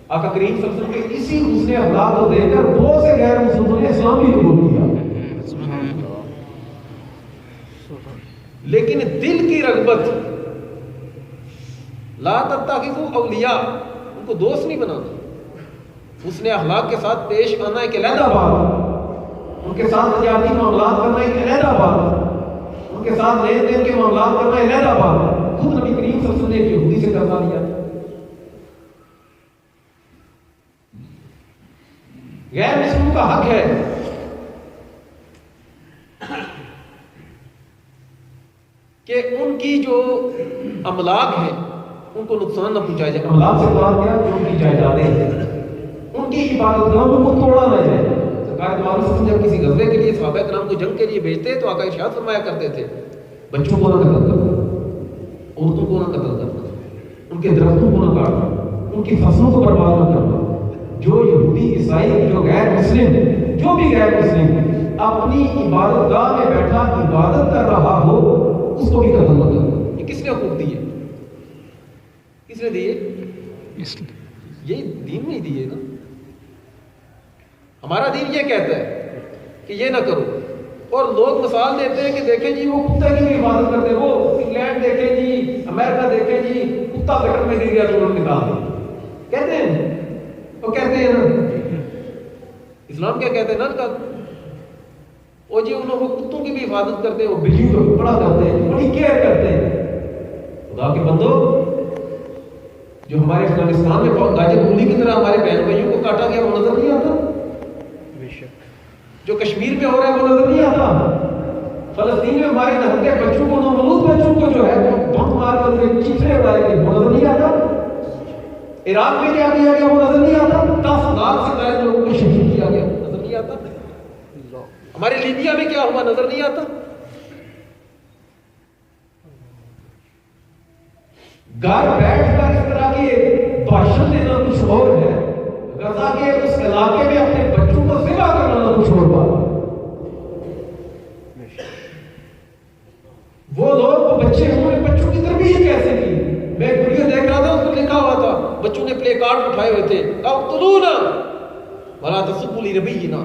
آقا کریم صلی اللہ علیہ وسلم کے اسی حسن اخلاق کو دیکھ کر بہت سے غیر مسلمانوں نے اسلام بھی قبول کیا. لیکن دل کی رغبت لا تتخذوا اولیاء، ان کو دوست نہیں بنانا. حسن اخلاق کے ساتھ پیش آنا ایک علیحدہ بات، ان کے ساتھ تجارتی معاملات کرنا ایک علیحدہ بات، ان کے ساتھ لین دین کے معاملات کرنا علیحدہ بات. خود نبی کریم صلی اللہ علیہ وسلم نے یہودی سے کرنا لیا. غیر مسلموں کا حق ہے کہ ان کی جو املاک ہیں ان کو نقصان نہ پہنچایا جائے. املاک سے مراد کیا؟ جو ان کی جائیدادیں ہیں، ان کی عبادت گاہوں کو توڑا نہ جائے. سرکار دو عالم جب کسی غزوے کے لیے صحابہ کرام کو جنگ کے لیے بھیجتے تو آقا ارشاد فرمایا کرتے تھے بچوں کو نہ قتل کرنا، عورتوں کو نہ قتل کرنا، ان کے درختوں کو نہ کاٹنا، ان کی فصلوں کو برباد نہ کرنا. جو یہودی عیسائی جو غیر مسلم جو بھی غیر مسلم اپنی عبادت گاہ میں بیٹھا عبادت کر رہا ہو اس کو بھی قتل نہ کرنا. یہ کس نے حقوق دیے؟ کس نے دیے؟ یہ دین میں ہی دیے نا. ہمارا دین یہ کہتا ہے کہ یہ نہ کرو، اور لوگ مثال دیتے ہیں کہ دیکھیں جی وہ کتے کی بھی عبادت کرتے ہیں، وہ انگلینڈ دیکھیں جی، امریکہ دیکھیں جی، کتا گٹر میں گر گیا تو انہوں نے نکال دیا. کہتے ہیں وہ کہتے ہیں نا اسلام کیا کہتے ہیں نا کا وہ جی انہوں وہ کتوں کی بھی حفاظت کرتے ہیں، وہ بلیوں کو بڑا کرتے ہیں، بڑی کیئر کرتے ہیں. خدا کے بندو جو ہمارے افغانستان میں بہت گاجر مولی کی طرح ہمارے بہن بھائیوں کو کاٹا گیا وہ نظر نہیں آتا؟ جو کشمیر میں ہو رہا ہے وہ نظر نہیں آتا؟ فلسطین میں ہمارے نہتے بچوں کو نومولود بچوں کو جو ہے بم مار کر چیخنے اڑائے گئے وہ نظر نہیں آتا؟ عراق میں کیا کیا گیا وہ نظر نہیں آتا؟ 10,000 سے زائد لوگوں کو شہید کیا گیا نظر نہیں آتا؟ ہمارے لیبیا میں کیا ہوا نظر نہیں آتا؟ گھر بیٹھ کر اس طرح کے بھاشن دینا کچھ اور ہے، غزہ کے اس علاقے میں اپنے بچوں کو ذبح کرنا کچھ اور بات۔ وہ لوگ وہ بچے انہوں نے بچوں کی تربیت کیسے کی؟ میں ایک ویڈیو دیکھ رہا تھا اس پر لکھا ہوا تھا بچوں نے پلے کارڈ اٹھائے ہوئے تھے اقتلونا ولا تسبوا لنبینا،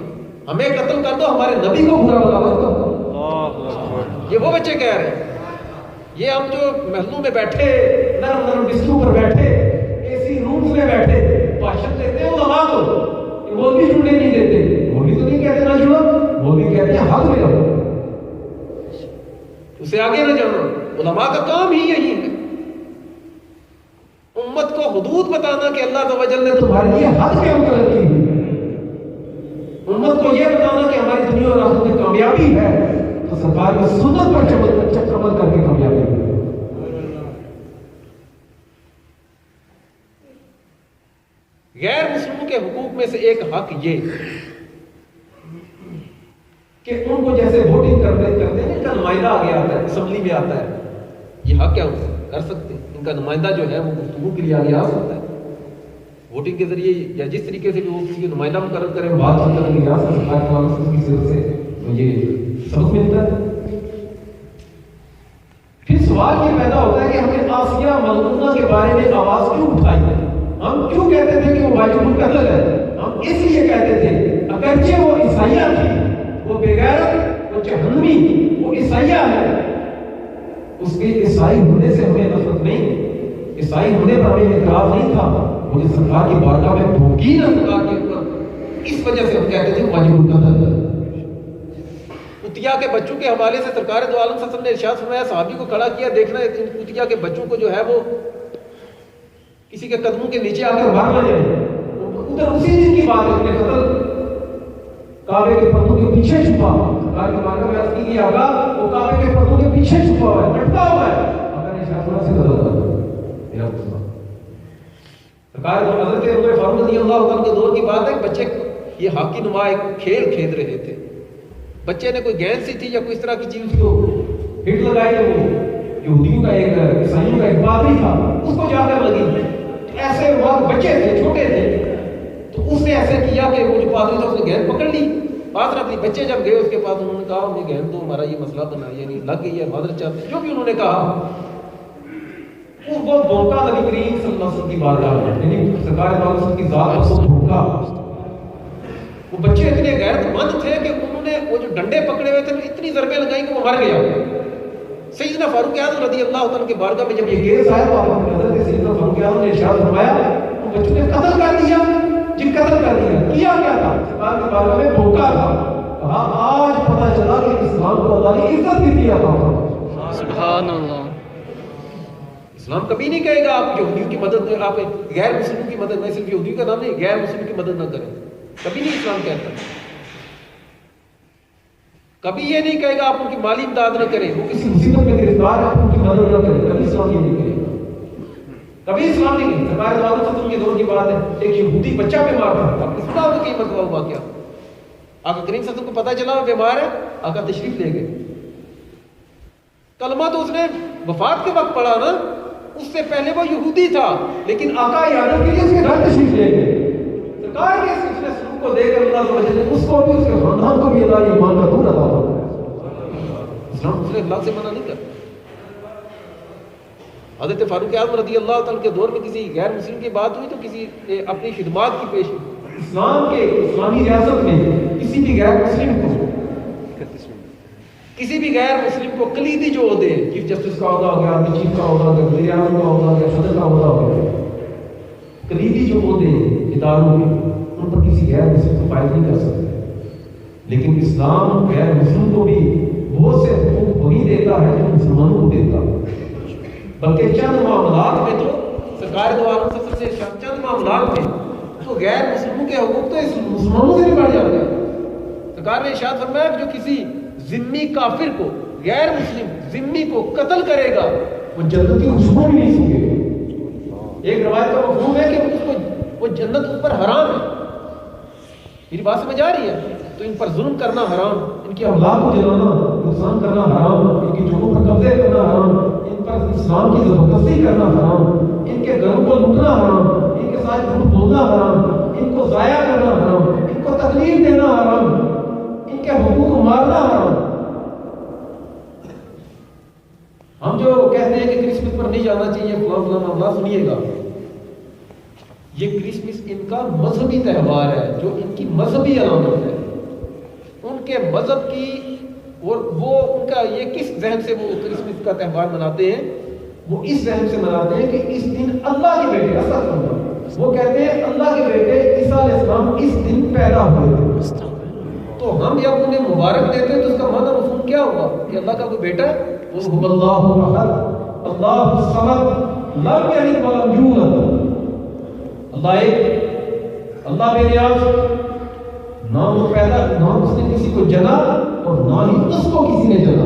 ہمیں قتل کر دو ہمارے نبی کو برا بلا مت کرو۔ یہ وہ بچے کہہ رہے ہیں۔ یہ ہم جو محلوں میں بیٹھے نرم نرم بستروں پر بیٹھے اے سی رومز میں بیٹھے بھاشن دیتے ہیں علماء کو، وہ بھی جڑنے نہیں دیتے، وہ بھی تو نہیں کہتے نہ جڑو، وہ بھی کہتے ہیں حق میں رہو، اسے آگے نہ جانا۔ علماء کا کام ہی یہی ہے، امت کو حدود بتانا کہ اللہ عز و جل نے تمہارے لیے حد کے مقرر کی ہوئی، امت کو یہ بتانا کہ ہماری دنیا اور آخرت میں کامیابی ہے تو سرکار کی سنت پر عمل کر کے کامیابی ہے۔ غیر مسلموں کے حقوق میں سے ایک حق یہ کہ ان کو جیسے ووٹنگ کرتے ہیں ان کا نمائندہ آگے آتا ہے، اسمبلی میں آتا ہے، یہ حق کیا کر سکتے ہیں؟ ان کا نمائندہ جو ہے وہ گفتگو کے لیے آگے آ سکتا ہے ووٹنگ کے ذریعے یا جس طریقے سے بھی وہ کسی کے نمائندہ مقرر کریں بات کرنے کی ریاست سرکار کی صرف سے یہ سبق ملتا ہے۔ پھر سوال یہ پیدا ہوتا ہے کہ ہمیں آسیہ ملعونہ کے بارے میں آواز کیوں اٹھائی ہے؟ ہم کیوں کہتے تھے کہ وہ واجب القتل ہے؟ ہم اس لیے کہتے تھے اگرچہ وہ عیسائیہ تھی، وہ بغیرت، وہ جہنمی، وہ عیسائیہ ہے، اس کے عیسائی ہونے سے ہمیں نفرت نہیں، عیسائی ہونے پر ہمیں اعتراض نہیں تھا، مجھے سرکار کی بارگاہ میں بھوکی نہ سرکار کے اوپر، اس وجہ سے ہم کہتے تھے واجب القتل ہے۔ کتیا کے بچوں کے حوالے سے سرکار دو عالم صلی اللہ علیہ وسلم نے ارشاد فرمایا صحابی کو کھڑا کیا، دیکھنا ان کتیا کے بچوں کو جو ہے وہ کسی کے قدموں کے نیچے آ کر مار نہ جائے۔ ادھر اسی دن کی بات ہے، انہیں قتل کعبے کے پردوں کے پیچھے چھپا، سرکار کی بارگاہ میں عرض کی آگا وہ کعبے کے پردوں کے پیچھے چھپا ہوا ہے، لٹکا ہوا ہے، اگر ارشاد فرمایا سے قتل کر دو میرا مسلمان۔ سرکار حضرت عمر فاروق رضی اللہ عنہ کے دور کی بات ہے، بچے یہ ہاکی نما ایک کھیل کھیل رہے تھے، بچے نے کوئی گیند سی تھی یا کوئی اس طرح کی چیز کو ہٹ لگائی، تو وہ یہودیوں کا ایک عیسائیوں کا ایک پادری تھا، اس کو جا کر لگی، ایسے وہ بچے تھے چھوٹے تھے، تو اس نے ایسے کیا کہ وہ جو پادری تھا اس نے گیند پکڑ لی، پاس رکھ لی، بچے جب گئے اس کے پاس انہوں نے کہا ہمیں گیند دو، ہمارا یہ مسئلہ بنا یعنی لگ گئی ہے معذرت چاہتے ہیں، جو بھی انہوں نے کہا وہ دھوکہ نبی کریم صلی اللہ علیہ وسلم کی بارگاہ میں، یعنی سرکار دو عالم کی ذات پر سب دھوکہ۔ وہ بچے اتنے غیرت مند تھے کہ انہوں نے وہ جو ڈنڈے پکڑے ہوئے تھے اتنی ضربیں لگائیں کہ وہ مر گیا۔ سیدنا فاروق اعظم رضی اللہ عنہ کے بارگاہ میں جب یہ کیس آیا تو آپ نے حضرت سیدنا فاروق اعظم نے ارشاد فرمایا ان بچوں نے قتل کر دیا، جی قتل کر دیا، کیا کیا تھا؟ سرکار کے بارگاہ میں دھوکہ تھا، کہا آج پتہ چلا کہ اسلام کو اللہ نے عزت بھی دیا تھا۔ سبحان اللہ۔ اسلام کبھی نہیں کہے گا آپ یہودیوں کی مدد میں، آپ غیر مسلموں کی مدد میں، صرف یہودیوں کا نام نہیں غیر مسلموں کی مدد نہ کریں، کبھی نہیں اسلام کہتا۔ کبھی یہ نہیں کہے گا آپ ان کی مالی امداد نہ کریں، وہ کسی مصیبت میں گرفتار ہے ان کی مدد نہ کریں، کبھی اسلام یہ نہیں کرے گا، کبھی اسلام نہیں کرے۔ سرکار دو عالم ختم کے دور کی بات ہے، ایک یہودی بچہ بیمار تھا، آپ نے سنا ہوگا کہ مسئلہ ہوا کیا، آقا کریم صلی اللہ علیہ وسلم کو پتہ چلا وہ بیمار ہے، آقا تشریف لے گئے، کلمہ تو اس نے وفات کے وقت پڑھا نا، اس سے پہلے وہ یہودی تھا، لیکن آقا عیادت کے لیے اس کے گھر تشریف لے گئے۔ سرکار کے اس سلوک کو دیکھ کر اللہ تعالیٰ نے اس کو بھی اس کے خاندان کو بھی اللہ ایمان کا دور عطا فرمایا۔ اسلام دوسرے اخلاق سے منع نہیں کرتا۔ حضرت فاروق اعظم رضی اللہ تعالیٰ کے دور میں کسی غیر مسلم کی بات ہوئی تو کسی اپنی خدمات کی پیش اسلام کے اسلامی ریاست میں کسی بھی غیر مسلم کو کلیدی جو عہدے ہیں، چیف جسٹس کا عہدہ ہو گیا، چیف کا عہدہ ہو گیا، وزیر اعظم کا عہدہ ہو گیا، صدر کا عہدہ ہو گیا، کلیدی جو عہدے اداروں میں ان پر کسی غیر مسلم کو فائد نہیں کر سکتے، لیکن اسلام غیر مسلم کو بھی بہت سے حقوق وہی دیتا ہے جو مسلمانوں کو دیتا ہے، بلکہ چند معاملات میں تو سرکار دو عالم صلی اللہ علیہ وسلم سے چند معاملات میں تو غیر مسلموں کے حقوق تو اس مسلمانوں سے بھی بڑھ جاتے ہیں. سرکار نے ارشاد فرمایا کہ جو کسی ذمی کافر کو غیر مسلم ذمی کو قتل کرے گا وہ جنت کی خوشبو بھی نہیں سونگے گا. ایک روایت کا مفہوم ہے کہ اس کو وہ جنت اس پر حرام ہے. میری بات سمجھ آ رہی ہے؟ تو ان پر ظلم کرنا حرام، ان کی اولاد کو جلانا نقصان کرنا حرام، ان کی جگہوں پر قبضے کرنا حرام، ان پر اسلام کی زبردستی کرنا حرام، ان کے گھروں کو لوٹنا حرام، ان کے ساتھ جھوٹ بولنا حرام، ان کو ضائع کرنا حرام، ان کو تکلیف دینا حرام، ان کے حقوق کو مارنا حرام. ہم جو کہتے ہیں کہ کرسمس پر نہیں جانا چاہیے فلاں فلاں معاملہ، سنیے گا، یہ کرسمس ان کا مذہبی تہوار ہے جو ان کی مذہبی علامت ہے. ان کے مذہب کی اور وہ ان کا یہ کس ذہن سے وہ کرسمس کا تہوار مناتے ہیں؟ وہ اس ذہن سے مناتے ہیں کہ اس دن اللہ کے بیٹے اصل وہ کہتے ہیں اللہ کے بیٹے عیسیٰ علیہ السلام اس دن پیدا ہوئے تھے. تو ہم جب انہیں مبارک دیتے ہیں تو اس کا معنی مفہوم کیا ہوگا کہ اللہ کا کوئی بیٹا ہے؟ وہ اللہ احد اللہ الصمد لم یلد ولم یولد. اللہ ایک، اللہ بے نیاز، نہ وہ پیدا، نہ اس نے کسی کو جنا اور نہ ہی اس کو کسی نے جنا.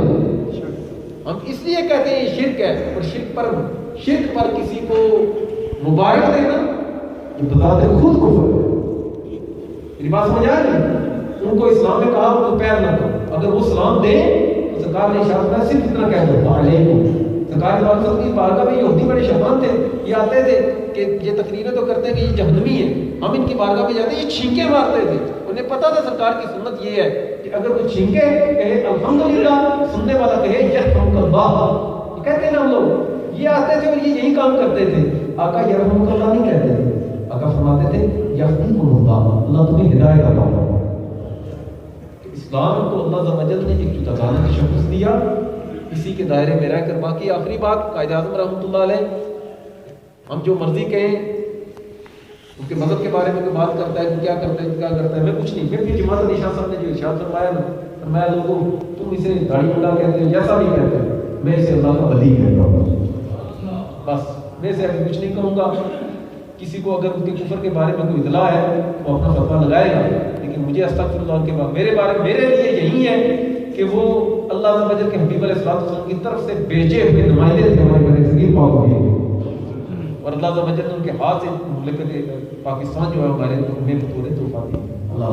ہم اس لیے کہتے ہیں یہ شرک ہے، اور شرک پر کسی کو مبارک دینا یہ بذات خود کفر ہے. میری بات سمجھ آ رہی ہے؟ ان کو اسلام میں کہا تو پیر نہ کرو، اگر وہ سلام دیں تو سرکار نے ارشاد فرمایا صرف اتنا کہہ دو علیکم. سرکار کی بارگاہ میں یہودی بڑے شیطان تھے، یہ آتے تھے کہ یہ تقریریں تو کرتے ہیں کہ یہ جہنمی ہیں، ہم ان کی بارگاہ میں جاتے ہیں، یہ چھینکیں مارتے تھے. انہیں پتا تھا سرکار کی سنت یہ ہے کہ اگر وہ چھینکے کہے الحمدللہ، سننے والا کہے یرحمک اللہ. یہ کہتے ہیں نا ہم لوگ، یہ آتے تھے اور یہ یہی کام کرتے تھے. آقا یرحمک اللہ نہیں کہتے تھے، آقا فرماتے تھے یہدیکم اللہ، اللہ تمہیں ہدایت عطا فرمائے. اسلام کو اللہ عز و جل نے ایک جداگانہ کا شخص دیا، اسی کے دائرے میں رہ کر. باقی آخری بات قائد اعظم رحمۃ اللہ علیہ، ہم جو مرضی کہیں ان کے مذہب کے بارے میں کوئی بات کرتا ہے، کیا کرتا ہے کیا کرتا ہے، میں کچھ نہیں. پھر جماعت علی شاہ صاحب نے جو ارشاد فرمایا نا، فرمایا لوگوں تم اسے داڑھی مڈا کہتے ہیں جیسا بھی کہتے ہیں، میں اسے اللہ کا ولی کہتا ہوں. بس میں اسے ابھی کچھ نہیں کروں گا. کسی کو اگر ان کے کفر کے بارے میں کوئی اطلاع ہے وہ اپنا فتویٰ لگائے گا، لیکن مجھے استغفر اللہ کے بعد میرے لیے یہی ہے کہ وہ اللہ عز و جل کے حبیب علیہ السلام کی طرف سے بھیجے ہوئے نمائندے تھے ہمارے بڑے صغیر پاک ہوئے، اور اللہ عز و جل نے ان کے ہاتھ سے مملکت پاکستان جو ہے ہمارے ہمیں بطور تحفہ دی. اللہ